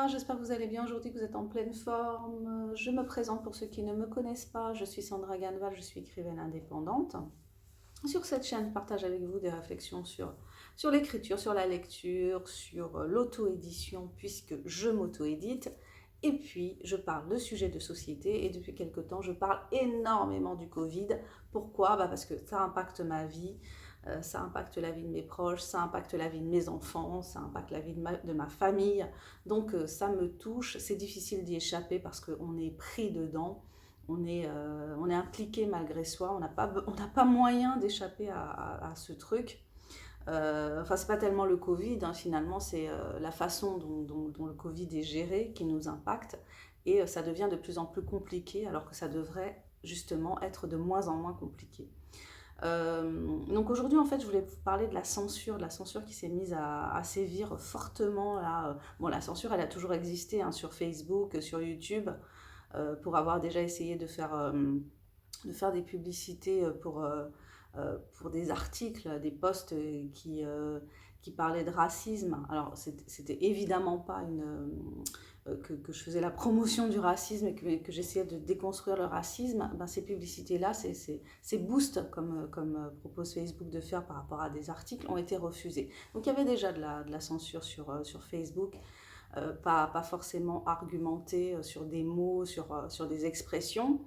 va? J'espère que vous allez bien aujourd'hui, que vous êtes en pleine forme. Je me présente pour ceux qui ne me connaissent pas. Je suis Sandra Ganval, je suis écrivaine indépendante. Sur cette chaîne, je partage avec vous des réflexions sur l'écriture, sur la lecture, sur l'auto-édition, puisque je m'auto-édite. Et puis, je parle de sujets de société et depuis quelque temps, je parle énormément du Covid. Pourquoi? Parce que ça impacte ma vie, ça impacte la vie de mes proches, ça impacte la vie de mes enfants, ça impacte la vie de ma famille. Donc, ça me touche. C'est difficile d'y échapper parce qu'on est pris dedans. On est impliqué malgré soi, on n'a pas moyen d'échapper à ce truc. Enfin, c'est pas tellement le Covid, hein, finalement, c'est la façon dont le Covid est géré qui nous impacte. Et ça devient de plus en plus compliqué, alors que ça devrait justement être de moins en moins compliqué. Donc aujourd'hui, en fait, je voulais vous parler de la censure qui s'est mise à sévir fortement là. Bon, la censure, elle a toujours existé hein, sur Facebook, sur YouTube, pour avoir déjà essayé de faire des publicités pour des articles, des posts qui parlaient de racisme. Alors, c'était évidemment pas que je faisais la promotion du racisme et que j'essayais de déconstruire le racisme. Ben, ces publicités-là, ces boosts, comme propose Facebook de faire par rapport à des articles, ont été refusés. Donc, il y avait déjà de la censure sur Facebook. Pas forcément argumenté sur des mots, sur des expressions.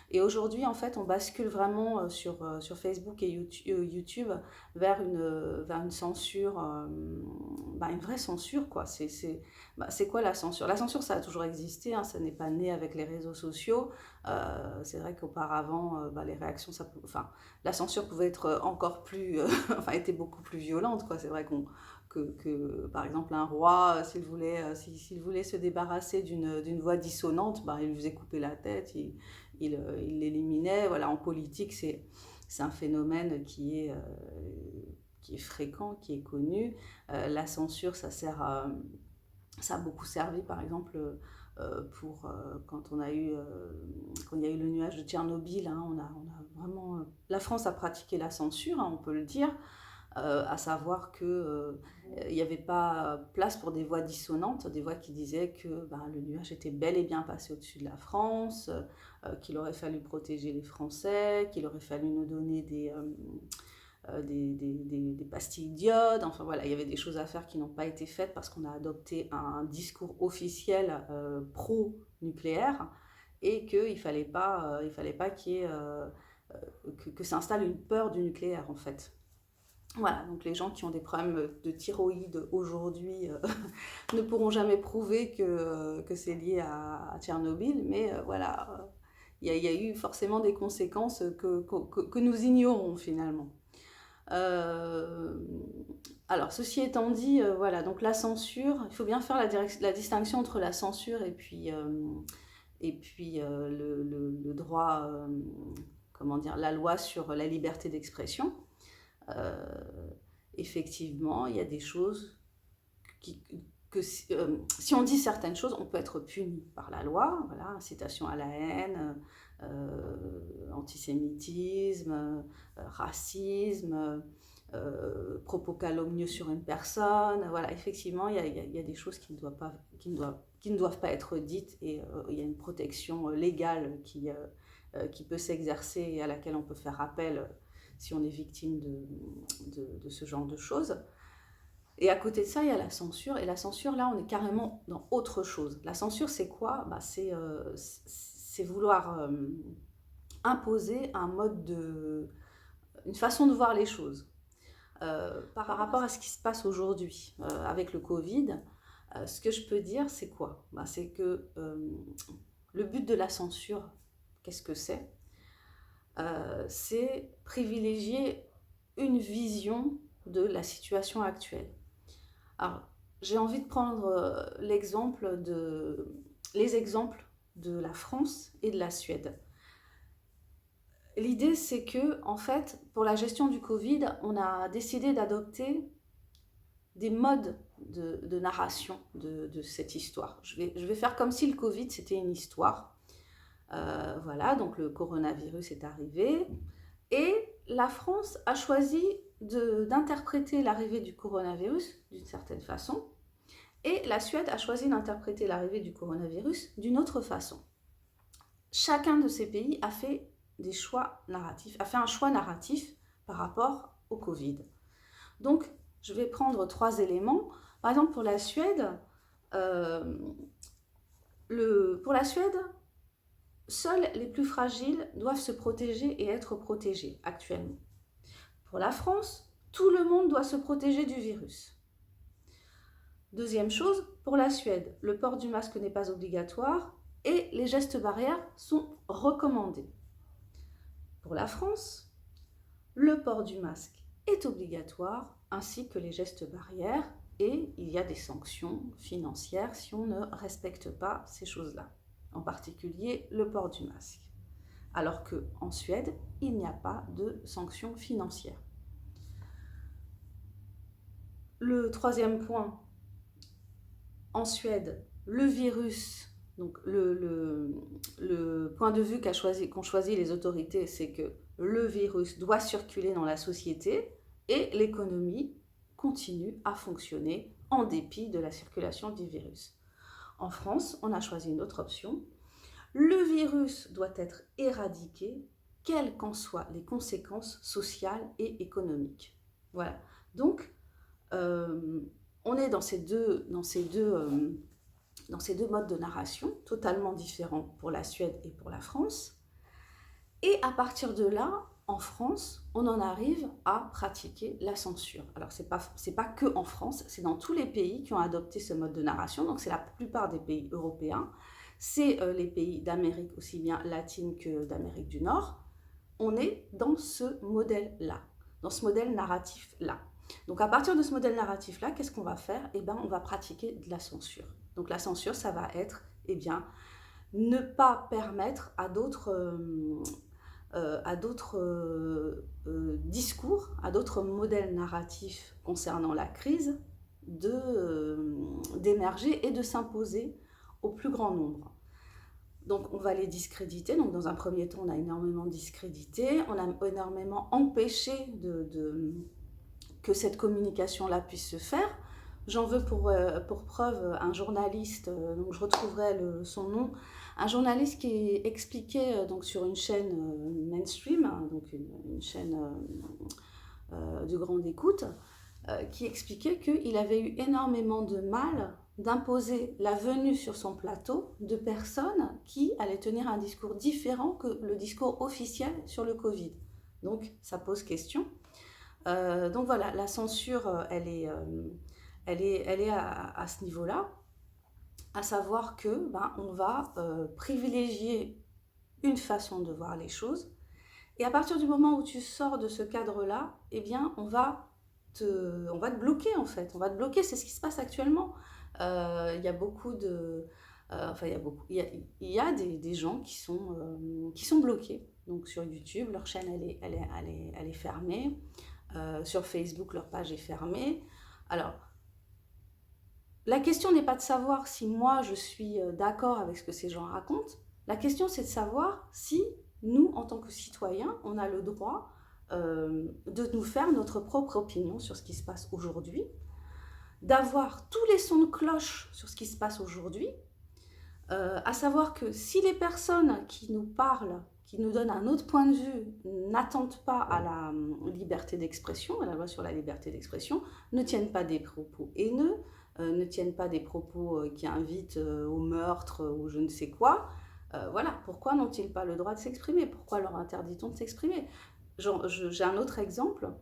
Et aujourd'hui, en fait, on bascule vraiment sur Facebook et YouTube vers une censure, une vraie censure, quoi. C'est quoi la censure? La censure, ça a toujours existé, hein, ça n'est pas né avec les réseaux sociaux. C'est vrai qu'auparavant, les réactions, la censure pouvait être encore plus, était beaucoup plus violente, quoi. C'est vrai par exemple, un roi, s'il voulait se débarrasser d'une voix dissonante, il lui faisait couper la tête, il l'éliminait. Voilà, en politique, c'est un phénomène qui est fréquent, qui est connu. La censure, ça a beaucoup servi, par exemple, quand il y a eu le nuage de Tchernobyl, hein, on a vraiment, la France a pratiqué la censure, hein, on peut le dire. À savoir que il n'y avait pas place pour des voix dissonantes, des voix qui disaient que le nuage était bel et bien passé au-dessus de la France, qu'il aurait fallu protéger les Français, qu'il aurait fallu nous donner des pastilles d'iode. Enfin voilà, il y avait des choses à faire qui n'ont pas été faites parce qu'on a adopté un discours officiel pro-nucléaire et qu'il ne fallait pas qu'il y ait, que s'installe une peur du nucléaire en fait. Voilà, donc les gens qui ont des problèmes de thyroïde aujourd'hui ne pourront jamais prouver que c'est lié à Tchernobyl, mais voilà, il y a eu forcément des conséquences que nous ignorons finalement. Euh, alors, ceci étant dit, voilà, donc la censure, il faut bien faire la distinction entre la censure et puis le droit, comment dire, la loi sur la liberté d'expression. Euh, Effectivement, il y a des choses si on dit certaines choses, on peut être puni par la loi, voilà, incitation à la haine, antisémitisme, racisme, propos calomnieux sur une personne. Voilà, effectivement, il y a des choses qui ne doivent pas être dites et il y a une protection légale qui peut s'exercer et à laquelle on peut faire appel si on est victime de ce genre de choses. Et à côté de ça, il y a la censure. Et la censure, là, on est carrément dans autre chose. La censure, c'est quoi? C'est vouloir imposer une façon de voir les choses. Par rapport à ce qui se passe aujourd'hui avec le Covid, ce que je peux dire, c'est quoi? C'est que le but de la censure, qu'est-ce que c'est? C'est privilégier une vision de la situation actuelle. Alors, j'ai envie de prendre les exemples de la France et de la Suède. L'idée, c'est que, en fait, pour la gestion du Covid, on a décidé d'adopter des modes de narration de cette histoire. Je vais faire comme si le Covid, c'était une histoire. Voilà, donc le coronavirus est arrivé. Et la France a choisi d'interpréter l'arrivée du coronavirus d'une certaine façon Et la Suède a choisi d'interpréter l'arrivée du coronavirus d'une autre façon. Chacun de ces pays a fait un choix narratif par rapport au Covid. Donc, je vais prendre 3 éléments. Par exemple, pour la Suède, seuls les plus fragiles doivent se protéger et être protégés actuellement. Pour la France, tout le monde doit se protéger du virus. Deuxième chose, pour la Suède, le port du masque n'est pas obligatoire et les gestes barrières sont recommandés. Pour la France, le port du masque est obligatoire ainsi que les gestes barrières et il y a des sanctions financières si on ne respecte pas ces choses-là, en particulier le port du masque. Alors qu'en Suède, il n'y a pas de sanctions financières. Le troisième point, en Suède, le virus, donc le point de vue qu'ont choisi les autorités, c'est que le virus doit circuler dans la société et l'économie continue à fonctionner en dépit de la circulation du virus. En France, on a choisi une autre option. Le virus doit être éradiqué, quelles qu'en soient les conséquences sociales et économiques. Voilà. Donc, on est dans ces deux modes de narration totalement différents pour la Suède et pour la France. Et à partir de là, en France, on en arrive à pratiquer la censure. Alors, c'est pas que en France, c'est dans tous les pays qui ont adopté ce mode de narration. Donc, c'est la plupart des pays européens. C'est les pays d'Amérique aussi bien latine que d'Amérique du Nord. On est dans ce modèle-là, dans ce modèle narratif-là. Donc à partir de ce modèle narratif-là, qu'est-ce qu'on va faire? Eh bien, on va pratiquer de la censure. Donc la censure, ça va être, ne pas permettre à d'autres discours, à d'autres modèles narratifs concernant la crise, d'émerger et de s'imposer au plus grand nombre. Donc on va les discréditer. Donc dans un premier temps, on a énormément discrédité, on a énormément empêché que cette communication-là puisse se faire. J'en veux pour preuve un journaliste, donc je retrouverai son nom, un journaliste qui expliquait donc sur une chaîne mainstream, donc une chaîne de grande écoute, qui expliquait qu'il avait eu énormément de mal d'imposer la venue sur son plateau de personnes qui allaient tenir un discours différent que le discours officiel sur le Covid. Donc ça pose question. Donc voilà, la censure, elle est à ce niveau-là, à savoir que on va privilégier une façon de voir les choses, et à partir du moment où tu sors de ce cadre-là, eh bien on va te bloquer en fait, on va te bloquer, c'est ce qui se passe actuellement. Il y a beaucoup de... il y a des gens qui sont bloqués. Donc sur YouTube, leur chaîne elle est fermée. Sur Facebook, leur page est fermée. Alors, la question n'est pas de savoir si moi je suis d'accord avec ce que ces gens racontent. La question c'est de savoir si nous, en tant que citoyens, on a le droit de nous faire notre propre opinion sur ce qui se passe aujourd'hui, d'avoir tous les sons de cloche sur ce qui se passe aujourd'hui, à savoir que si les personnes qui nous parlent, qui nous donnent un autre point de vue, n'attendent pas à la liberté d'expression, à la loi sur la liberté d'expression, ne tiennent pas des propos haineux, ne tiennent pas des propos qui invitent au meurtre ou je ne sais quoi, voilà, pourquoi n'ont-ils pas le droit de s'exprimer? Pourquoi leur interdit-on de s'exprimer? J'ai un autre exemple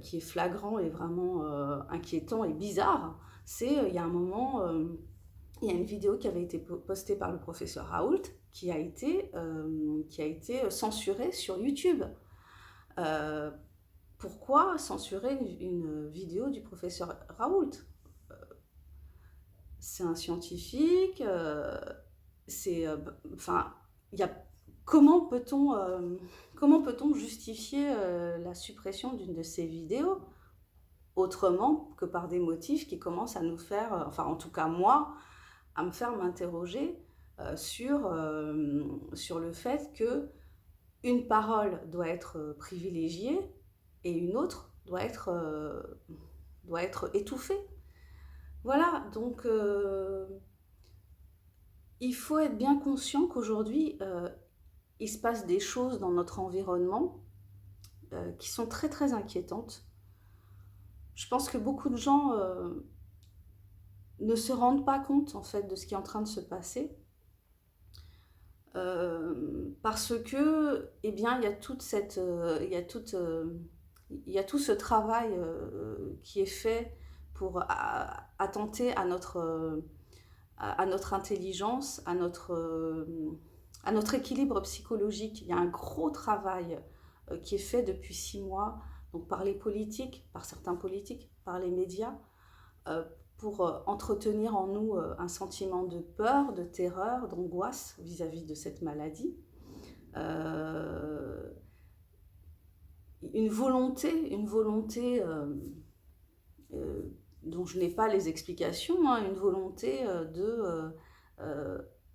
qui est flagrant et vraiment inquiétant et bizarre. C'est, il y a un moment, il y a une vidéo qui avait été postée par le professeur Raoult qui a été censurée sur YouTube. Pourquoi censurer une vidéo du professeur Raoult? C'est un scientifique, comment peut-on justifier la suppression d'une de ces vidéos autrement que par des motifs qui commencent à nous faire, en tout cas moi, à me faire m'interroger sur le fait que une parole doit être privilégiée et une autre doit être étouffée. Voilà, donc il faut être bien conscient qu'aujourd'hui, il se passe des choses dans notre environnement qui sont très très inquiétantes. Je pense que beaucoup de gens ne se rendent pas compte en fait de ce qui est en train de se passer. Parce que, eh bien, il y a toute cette, il y a tout ce travail qui est fait pour attenter à notre intelligence, à notre équilibre psychologique. Il y a un gros travail qui est fait depuis 6 mois, donc par les politiques, par certains politiques, par les médias, euh, pour entretenir en nous un sentiment de peur, de terreur, d'angoisse vis-à-vis de cette maladie. Euh, une volonté euh, dont je n'ai pas les explications, hein, une volonté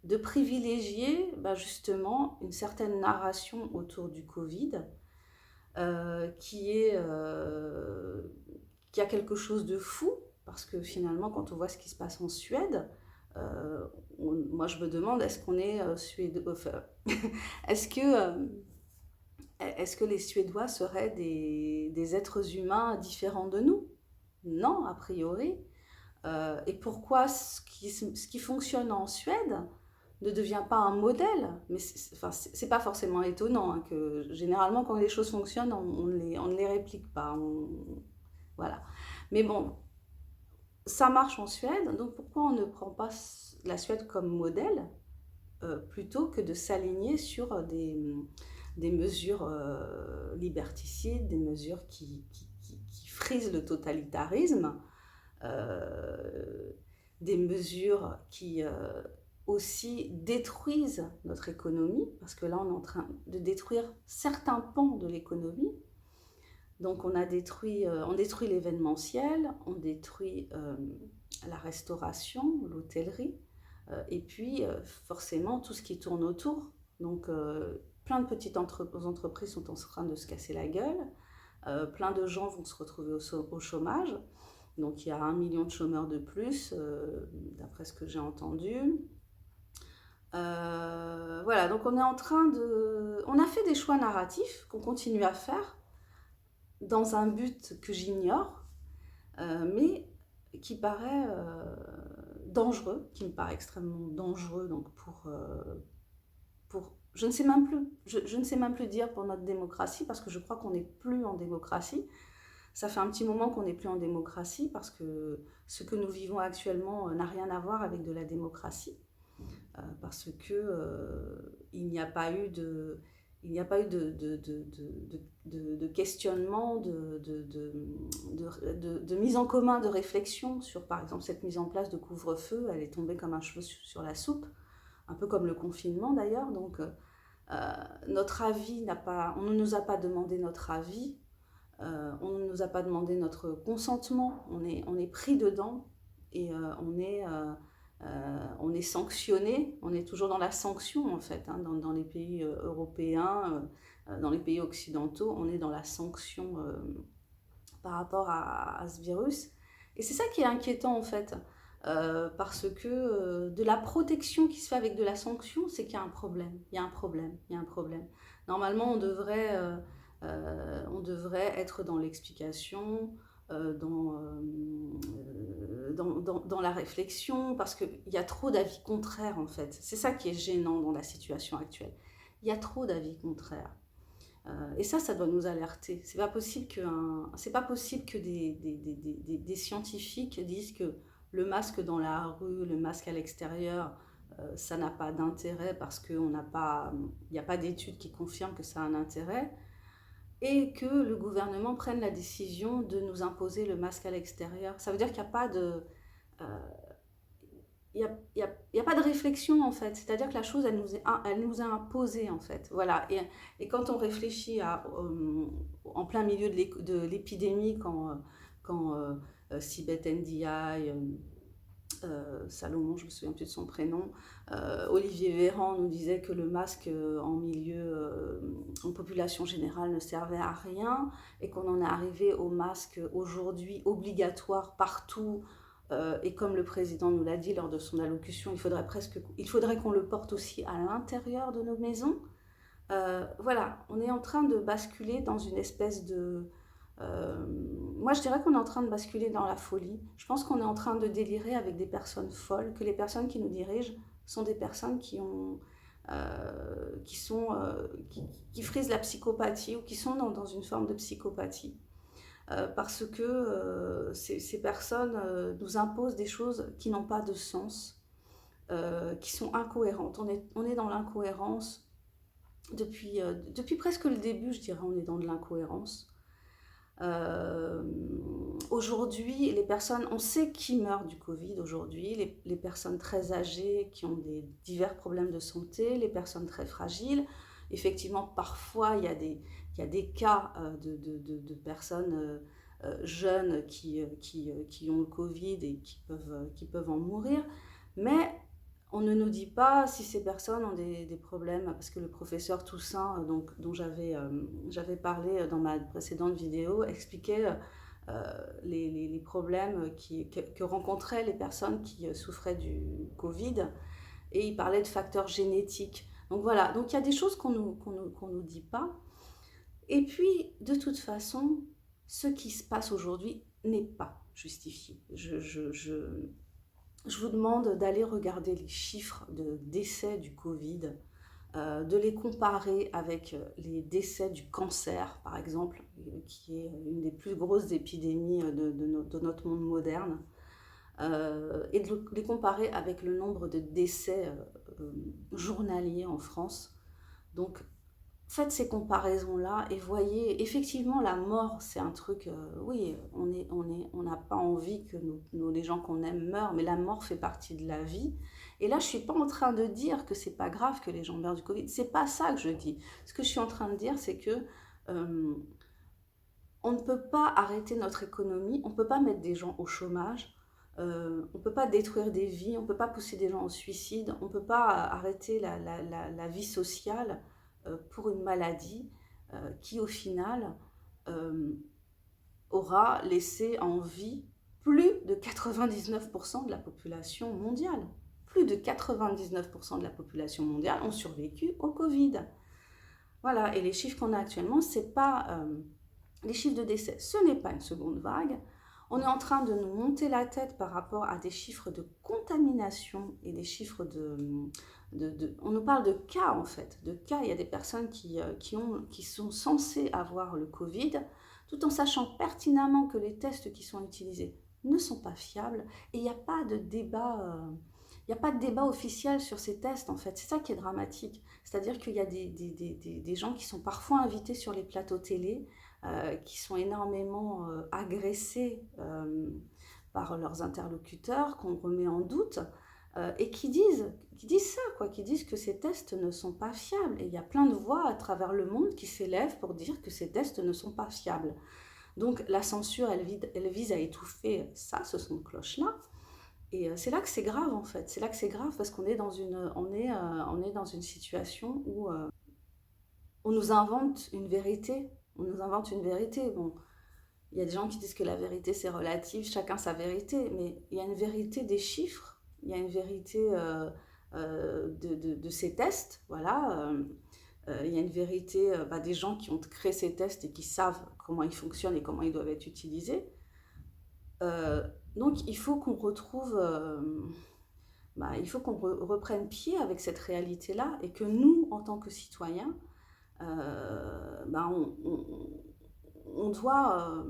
de privilégier justement une certaine narration autour du Covid euh, qui, est, euh, qui a quelque chose de fou, parce que finalement, quand on voit ce qui se passe en Suède, moi je me demande, est-ce qu'on est suédois, enfin, est-ce que, euh, est-ce que les Suédois seraient des êtres humains différents de nous? Non, a priori. Et pourquoi ce qui fonctionne en Suède ne devient pas un modèle? Mais enfin, c'est pas forcément étonnant hein, que généralement quand les choses fonctionnent, on ne les réplique pas. Voilà. Mais bon, ça marche en Suède, donc pourquoi on ne prend pas la Suède comme modèle plutôt que de s'aligner sur des mesures liberticides, des mesures qui frisent le totalitarisme, euh, des mesures qui aussi détruisent notre économie, parce que là on est en train de détruire certains pans de l'économie. Donc on détruit l'événementiel, on détruit la restauration, l'hôtellerie, et puis forcément tout ce qui tourne autour. Donc plein de petites entreprises sont en train de se casser la gueule, plein de gens vont se retrouver au chômage. Donc il y a 1 million de chômeurs de plus, d'après ce que j'ai entendu. Voilà, donc on est en train de... On a fait des choix narratifs qu'on continue à faire dans un but que j'ignore, mais qui paraît dangereux, qui me paraît extrêmement dangereux donc pour je ne sais même plus, je ne sais même plus dire pour notre démocratie, parce que je crois qu'on n'est plus en démocratie. Ça fait un petit moment qu'on n'est plus en démocratie, parce que ce que nous vivons actuellement n'a rien à voir avec de la démocratie, parce que il n'y a pas eu de, il n'y a pas eu de questionnement, de mise en commun, de réflexion sur, par exemple, cette mise en place de couvre-feu. Elle est tombée comme un cheveu sur la soupe, un peu comme le confinement d'ailleurs. Donc, notre avis n'a pas, on ne nous a pas demandé notre avis, on ne nous a pas demandé notre consentement. On est pris dedans et on est sanctionné, on est toujours dans la sanction en fait, hein, dans les pays européens, dans les pays occidentaux, on est dans la sanction par rapport à ce virus. Et c'est ça qui est inquiétant en fait, parce que de la protection qui se fait avec de la sanction, c'est qu'il y a un problème, il y a un problème, il y a un problème. Normalement, on devrait être dans l'explication, dans la réflexion, parce qu'il y a trop d'avis contraires en fait. C'est ça qui est gênant dans la situation actuelle. Il y a trop d'avis contraires. Et ça doit nous alerter. C'est pas possible que des scientifiques disent que le masque dans la rue, le masque à l'extérieur, ça n'a pas d'intérêt parce qu'il n'y a pas d'études qui confirment que ça a un intérêt, et que le gouvernement prenne la décision de nous imposer le masque à l'extérieur. Ça veut dire qu'il n'y a pas de... euh, il y a pas de réflexion en fait, c'est-à-dire que la chose elle nous est imposée en fait, voilà. Et quand on réfléchit en plein milieu de l'épidémie, quand Sibeth Ndiaye, Salomon, je me souviens plus de son prénom, Olivier Véran nous disait que le masque en population générale ne servait à rien, et qu'on en est arrivé au masque aujourd'hui obligatoire partout, Et comme le président nous l'a dit lors de son allocution, il faudrait qu'on le porte aussi à l'intérieur de nos maisons. Voilà, on est en train de basculer dans une espèce de... moi, je dirais qu'on est en train de basculer dans la folie. Je pense qu'on est en train de délirer avec des personnes folles, que les personnes qui nous dirigent sont des personnes qui frisent la psychopathie ou qui sont dans une forme de psychopathie. Parce que ces personnes nous imposent des choses qui n'ont pas de sens, qui sont incohérentes. On est dans l'incohérence depuis presque le début, je dirais, on est dans de l'incohérence. Aujourd'hui, les personnes, on sait qui meurt du Covid aujourd'hui, les personnes très âgées qui ont divers problèmes de santé, les personnes très fragiles. Effectivement, parfois, il y a des cas de personnes jeunes qui ont le Covid et qui peuvent en mourir, mais on ne nous dit pas si ces personnes ont des problèmes, parce que le professeur Toussaint, dont j'avais parlé dans ma précédente vidéo, expliquait les problèmes que rencontraient les personnes qui souffraient du Covid, et il parlait de facteurs génétiques. Donc voilà, donc il y a des choses qu'on nous dit pas. Et puis, de toute façon, ce qui se passe aujourd'hui n'est pas justifié. Je vous demande d'aller regarder les chiffres de décès du Covid, de les comparer avec les décès du cancer, par exemple, qui est une des plus grosses épidémies de notre monde moderne, et de les comparer avec le nombre de décès journaliers en France. Donc, faites ces comparaisons-là et voyez, effectivement, la mort, c'est un truc, oui, on n'a pas envie que les gens qu'on aime meurent, mais la mort fait partie de la vie. Et là, je ne suis pas en train de dire que c'est pas grave que les gens meurent du Covid. C'est pas ça que je dis. Ce que je suis en train de dire, c'est que on ne peut pas arrêter notre économie, on ne peut pas mettre des gens au chômage, on ne peut pas détruire des vies, on ne peut pas pousser des gens au suicide, on ne peut pas arrêter la vie sociale pour une maladie qui, au final, aura laissé en vie plus de 99% de la population mondiale. Plus de 99% de la population mondiale ont survécu au Covid. Voilà, et les chiffres qu'on a actuellement, c'est pas les chiffres de décès, ce n'est pas une seconde vague. On est en train de nous monter la tête par rapport à des chiffres de contamination et des chiffres on nous parle de cas en fait, de cas. Il y a des personnes qui sont censées avoir le Covid, tout en sachant pertinemment que les tests qui sont utilisés ne sont pas fiables, et il n'y a pas de débat. Il n'y a pas de débat officiel sur ces tests, en fait. C'est ça qui est dramatique. C'est-à-dire qu'il y a des gens qui sont parfois invités sur les plateaux télé, qui sont énormément agressés par leurs interlocuteurs, qu'on remet en doute, et qui disent ça, quoi, qui disent que ces tests ne sont pas fiables. Et il y a plein de voix à travers le monde qui s'élèvent pour dire que ces tests ne sont pas fiables. Donc la censure, elle vise à étouffer ça, ce son de cloche-là. Et c'est là que c'est grave, en fait. C'est là que c'est grave, parce qu'on est dans une situation où on nous invente une vérité. On nous invente une vérité. Bon, il y a des gens qui disent que la vérité, c'est relatif, chacun sa vérité. Mais il y a une vérité des chiffres. Il y a une vérité de ces tests. Voilà. Il y a une vérité des gens qui ont créé ces tests et qui savent comment ils fonctionnent et comment ils doivent être utilisés. Donc il faut qu'on retrouve, il faut qu'on reprenne pied avec cette réalité-là, et que nous, en tant que citoyens, on doit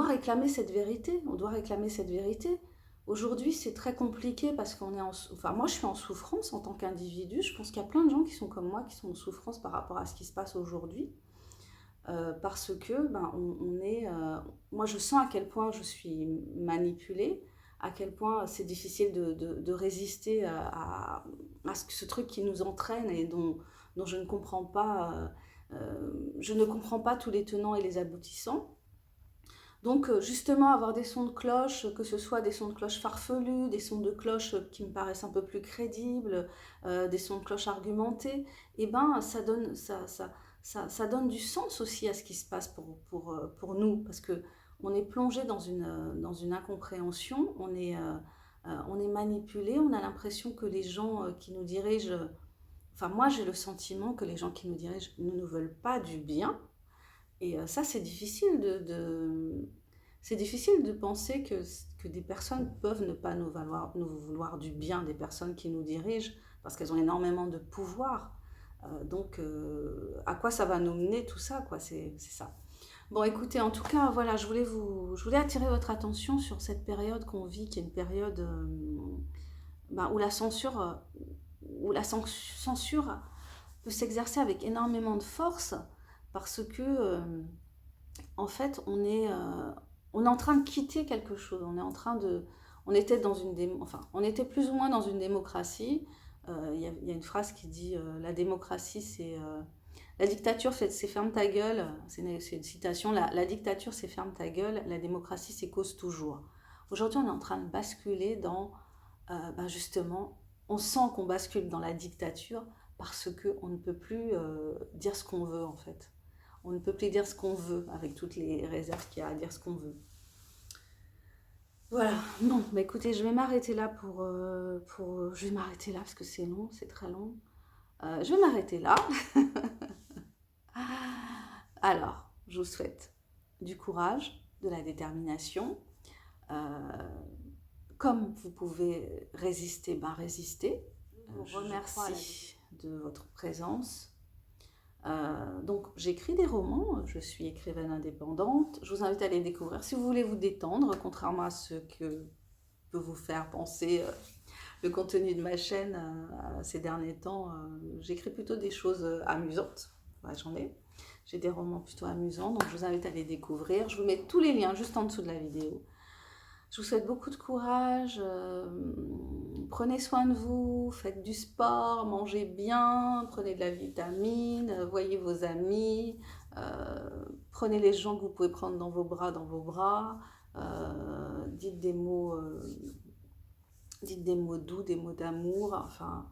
réclamer cette vérité. On doit réclamer cette vérité. Aujourd'hui, c'est très compliqué parce moi, je suis en souffrance en tant qu'individu. Je pense qu'il y a plein de gens qui sont comme moi, qui sont en souffrance par rapport à ce qui se passe aujourd'hui. Parce que moi je sens à quel point je suis manipulée, à quel point c'est difficile de résister à ce truc qui nous entraîne et dont je ne comprends pas, tous les tenants et les aboutissants. Donc justement, avoir des sons de cloche, que ce soit des sons de cloche farfelus, des sons de cloche qui me paraissent un peu plus crédibles, des sons de cloche argumentés, ça donne du sens aussi à ce qui se passe pour nous, parce que on est plongé dans une incompréhension, on est manipulé, on a l'impression que les gens qui nous dirigent, enfin moi j'ai le sentiment que les gens qui nous dirigent ne nous veulent pas du bien. Et ça, c'est difficile c'est difficile de penser que des personnes peuvent ne pas nous vouloir du bien, des personnes qui nous dirigent, parce qu'elles ont énormément de pouvoir. Donc, à quoi ça va nous mener tout ça, quoi, c'est ça. Bon, écoutez, en tout cas, voilà, je voulais attirer votre attention sur cette période qu'on vit, qui est une période où censure peut s'exercer avec énormément de force, parce que en fait, on est en train de quitter quelque chose. On était on était plus ou moins dans une démocratie. Il y a une phrase qui dit la démocratie, la dictature, c'est ferme ta gueule. C'est une citation. La dictature, c'est ferme ta gueule. La démocratie, c'est cause toujours. Aujourd'hui, on est en train de basculer dans, justement, on sent qu'on bascule dans la dictature parce qu'on ne peut plus dire ce qu'on veut, en fait. On ne peut plus dire ce qu'on veut, avec toutes les réserves qu'il y a à dire ce qu'on veut. Voilà, bon, bah écoutez, je vais m'arrêter là je vais m'arrêter là parce que c'est long, c'est très long. Je vais m'arrêter là. Alors, je vous souhaite du courage, de la détermination. Comme vous pouvez résister, résistez. Je vous remercie de votre présence. Donc j'écris des romans, je suis écrivaine indépendante, je vous invite à les découvrir si vous voulez vous détendre, contrairement à ce que peut vous faire penser le contenu de ma chaîne ces derniers temps. J'écris plutôt des choses amusantes, ouais, j'ai des romans plutôt amusants, donc je vous invite à les découvrir. Je vous mets tous les liens juste en dessous de la vidéo. Je vous souhaite beaucoup de courage, prenez soin de vous, faites du sport, mangez bien, prenez de la vitamine, voyez vos amis, prenez les gens que vous pouvez prendre dans vos bras, dites des mots doux, des mots d'amour, enfin,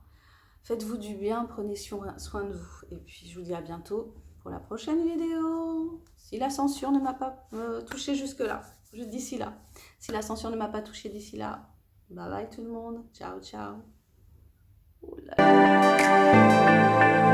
faites-vous du bien, prenez soin de vous. Et puis je vous dis à bientôt pour la prochaine vidéo. Si la censure ne m'a pas touché jusque-là, d'ici là. Si la censure ne m'a pas touché d'ici là, bye bye tout le monde. Ciao, ciao. Oh là là.